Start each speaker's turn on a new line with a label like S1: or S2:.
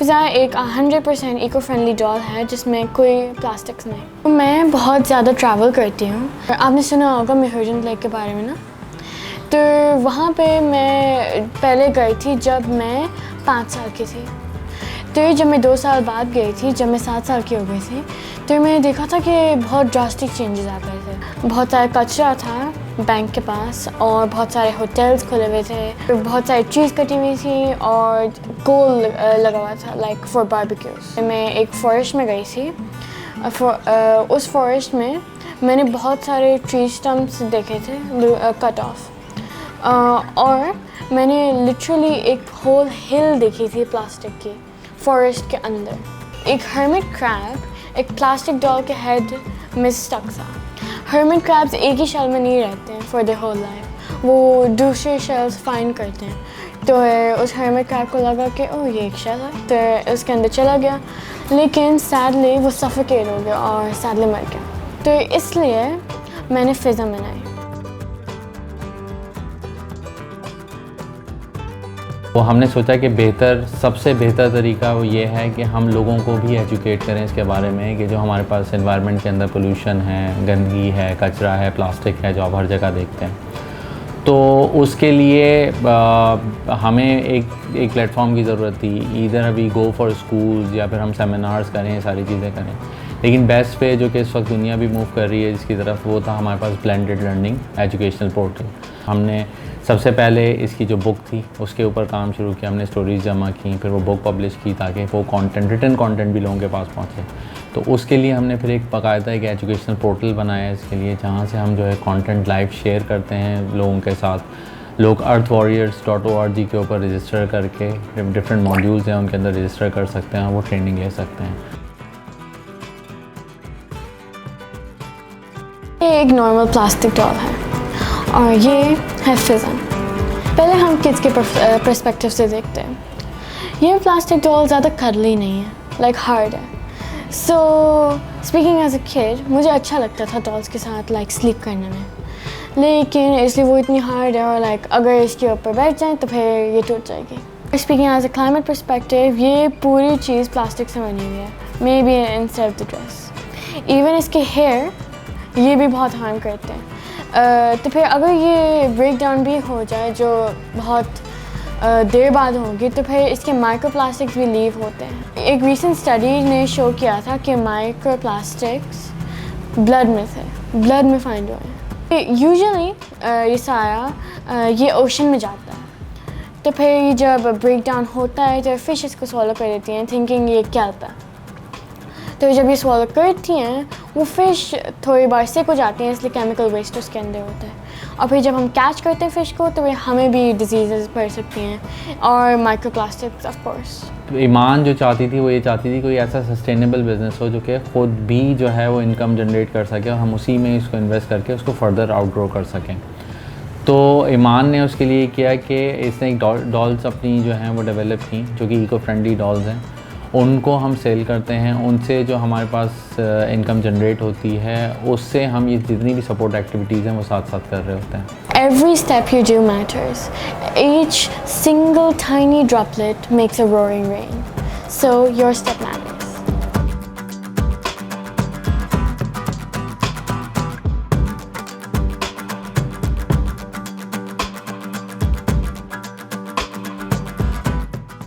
S1: फिज़ा एक 100% eco friendly doll है जिसमें कोई प्लास्टिक्स नहीं। मैं बहुत ज़्यादा ट्रैवल करती हूँ। आपने सुना होगा मेहरजन लेक के बारे में ना, तो वहाँ पे मैं पहले गई थी जब मैं 5 साल की थी। तो जब मैं 2 साल बाद गई थी, जब मैं 7 साल की हो गई थी, तो मैंने देखा था कि बहुत ड्रास्टिक चेंजेस आ गए थे। बहुत सारा कचरा था बैंक के पास और बहुत सारे होटल्स खुले हुए थे, बहुत सारी ट्रीज कटी हुई थी और कोल लगा हुआ था लाइक फॉर बारबेक्यूज। मैं एक फॉरेस्ट में गई थी। उस फॉरेस्ट में मैंने बहुत सारे ट्री स्टम्प्स देखे थे कट ऑफ, और मैंने लिटरली एक होल हिल देखी थी प्लास्टिक की फॉरेस्ट के अंदर। एक हर्मिट क्रैब एक प्लास्टिक डॉल के हेड में स्टक था। हर्मिट क्रैब्स एक ही शेल में नहीं रहते हैं फॉर द होल लाइफ, वो दूसरे शेल्स फाइंड करते हैं। तो उस हर्मिट क्रैब को लगा कि ओह ये एक शेल है, तो उसके अंदर चला गया, लेकिन सैडली वो सफोकेट हो गया और सैडली मर गया। तो इसलिए मैंने फिज़ा बनाई।
S2: तो हमने सोचा कि सबसे बेहतर तरीका वो ये है कि हम लोगों को भी एजुकेट करें इसके बारे में कि जो हमारे पास एनवायरनमेंट के अंदर पोल्यूशन है, गंदगी है, कचरा है, प्लास्टिक है, जो आप हर जगह देखते हैं। तो उसके लिए हमें एक प्लेटफॉर्म की ज़रूरत थी। इधर अभी गो फॉर स्कूल्स या फिर हम सेमिनार्स करें, सारी चीज़ें करें। लेकिन बेस्ट पे जो कि इस वक्त दुनिया भी मूव कर रही है इसकी तरफ, वो था हमारे पास ब्लेंडेड लर्निंग एजुकेशनल पोर्टल। हमने सबसे पहले इसकी जो बुक थी उसके ऊपर काम शुरू किया, हमने स्टोरीज़ जमा की, फिर वो बुक पब्लिश की ताकि वो कंटेंट, रिटन कंटेंट भी लोगों के पास पहुँचे। तो उसके लिए हमने फिर एक बाकायदा एक एजुकेशनल पोर्टल बनाया इसके लिए, जहाँ से हम जो है कंटेंट लाइव शेयर करते हैं लोगों के साथ। लोग earthwarriors.org के ऊपर रजिस्टर करके डिफरेंट मॉड्यूल्स हैं उनके अंदर रजिस्टर कर सकते हैं और वो ट्रेनिंग ले सकते हैं।
S1: ये एक नॉर्मल प्लास्टिक डॉल है और ये है फिज़ा। पहले हम किड्स के पर्सपेक्टिव से देखते हैं। ये प्लास्टिक डॉल ज़्यादा cuddly नहीं है, लाइक हार्ड है। So speaking as a kid मुझे अच्छा लगता था डॉल्स के साथ लाइक स्लीप करने में, लेकिन इसलिए वो इतनी हार्ड है और लाइक अगर इसके ऊपर बैठ जाए तो फिर ये टूट जाएगी। Speaking as a climate perspective, ये पूरी चीज़ प्लास्टिक से बनी हुई है, maybe instead of the dress. Even इसके हेयर ये भी बहुत हार्म करते हैं। तो फिर अगर ये ब्रेक डाउन भी हो जाए, जो बहुत देर बाद होगी, तो फिर इसके माइक्रोप्लास्टिक्स भी लीव होते हैं। एक रीसेंट स्टडी ने शो किया था कि माइक्रोप्लास्टिक्स ब्लड में फाइंड हुए हैं। यूजुअली ये सारा ये ओशन में जाता है, तो फिर ये जब ब्रेक डाउन होता है तो फिश इसको सॉल्व कर देती हैं थिंकिंग ये कैल्प है। तो जब ये सॉल्व करती हैं वो फ़िश थोड़ी बार सिक हो जाती हैं, इसलिए केमिकल वेस्ट उसके अंदर होता है। और फिर जब हम कैच करते हैं फ़िश को तो हमें भी डिजीज़ पड़ सकती हैं और माइक्रोप्लास्टिक्स ऑफ कोर्स।
S2: तो ईमान जो चाहती थी वो ये चाहती थी कोई ऐसा सस्टेनेबल बिज़नेस हो जो कि ख़ुद भी जो है वो इनकम जनरेट कर सके और हम उसी में इसको इन्वेस्ट करके उसको फर्दर आउटग्रो कर सकें। तो ईमान ने उसके लिए किया कि इसने एक डॉल्स अपनी जो हैं वो डेवलप की, जो कि इको फ्रेंडली डॉल्स हैं। उनको हम सेल करते हैं, उनसे जो हमारे पास इनकम जनरेट होती है उससे हम ये जितनी भी सपोर्ट एक्टिविटीज़ हैं वो साथ साथ कर रहे होते हैं।
S1: Every step you do matters. Each single tiny droplet makes a roaring rain. So your step matters.